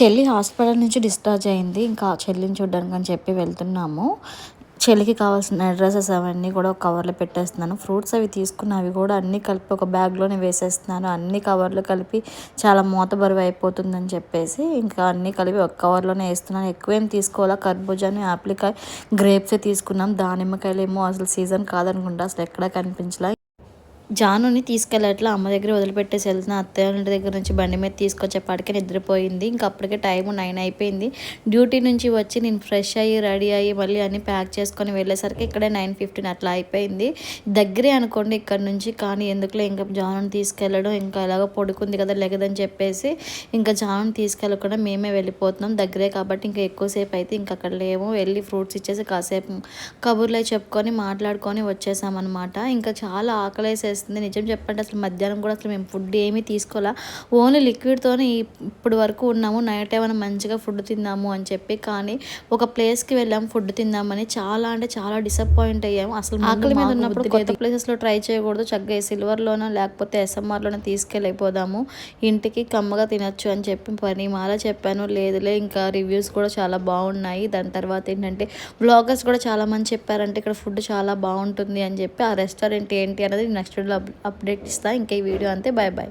చెల్లి హాస్పిటల్ నుంచి డిశ్చార్జ్ అయింది. ఇంకా చెల్లిని చూడ్డానికి అని చెప్పి వెళ్తున్నాము. చెల్లికి కావాల్సిన డ్రెసెస్ అవన్నీ కూడా ఒక కవర్లో పెట్టేస్తున్నాను. ఫ్రూట్స్ అవి తీసుకున్న అవి కూడా అన్నీ కలిపి ఒక బ్యాగ్లోనే వేసేస్తున్నాను. అన్ని కవర్లు కలిపి చాలా మూత బరువు అయిపోతుందని చెప్పేసి ఇంకా అన్నీ కలిపి ఒక కవర్లోనే వేస్తున్నాను. ఎక్కువేం తీసుకోవాలా, కర్బూజాని, ఆపిల్కాయ, గ్రేప్సే తీసుకున్నాం. దానిమ్మకాయలు ఏమో అసలు సీజన్ కాదనుకుంటా, అసలు ఎక్కడా కనిపించలే. జానుని తీసుకెళ్ళట్లా, అమ్మ దగ్గర వదిలిపెట్టేసి వెళ్తున్నా. అత్తయ్య ఇంటి దగ్గర నుంచి బండి మీద తీసుకొచ్చేపాటికే నిద్రపోయింది. ఇంకా అప్పటికే టైం 9 అయిపోయింది. డ్యూటీ నుంచి వచ్చి నేను ఫ్రెష్ అయ్యి రెడీ అయ్యి మళ్ళీ అన్నీ ప్యాక్ చేసుకొని వెళ్ళేసరికి ఇక్కడే 9:15 అట్లా అయిపోయింది. దగ్గరే అనుకోండి ఇక్కడ నుంచి, కానీ ఎందుకులే ఇంకా జానుని తీసుకెళ్ళడం, ఇంకా ఎలాగో పడుకుంది కదా లెగదని చెప్పేసి ఇంకా జానుని తీసుకెళ్ళకుండా మేమే వెళ్ళిపోతున్నాం. దగ్గరే కాబట్టి ఇంకా ఎక్కువసేపు అయితే ఇంకా అక్కడ లేము. వెళ్ళి ఫ్రూట్స్ ఇచ్చేసి కాసేపు కబుర్లే చెప్పుకొని మాట్లాడుకొని వచ్చేసామన్నమాట. ఇంకా చాలా ఆకలేసేస్తుంది. నిజం చెప్పంటే అసలు మధ్యాహ్నం కూడా అసలు మేము ఫుడ్ ఏమీ తీసుకోవాలా, ఓన్లీ లిక్విడ్తోనే ఇప్పుడు వరకు ఉన్నాము. నైట్ ఏమైనా మంచిగా ఫుడ్ తిందాము అని చెప్పి, కానీ ఒక ప్లేస్కి వెళ్ళాము ఫుడ్ తిందామని, చాలా అంటే చాలా డిసప్పాయింట్ అయ్యాము. అసలు ఆకలి మీద ఉన్నప్పుడు కొత్త ప్లేసెస్లో ట్రై చేయకూడదు, చక్కగా సిల్వర్లోనో లేకపోతే ఎస్ఎంఆర్లోనో తీసుకెళ్ళిపోదాము, ఇంటికి కమ్మగా తినొచ్చు అని చెప్పి పనిమాల చెప్పాను. లేదులే ఇంకా రివ్యూస్ కూడా చాలా బాగున్నాయి. దాని తర్వాత ఏంటంటే వ్లాగర్స్ కూడా చాలామంది చెప్పారంటే ఇక్కడ ఫుడ్ చాలా బాగుంటుంది అని చెప్పి. ఆ రెస్టారెంట్ ఏంటి అనేది నెక్స్ట్ వీడియోలో అప్డేట్ ఇస్తాను. ఇంకా ఈ వీడియో అంతే, బాయ్ బాయ్.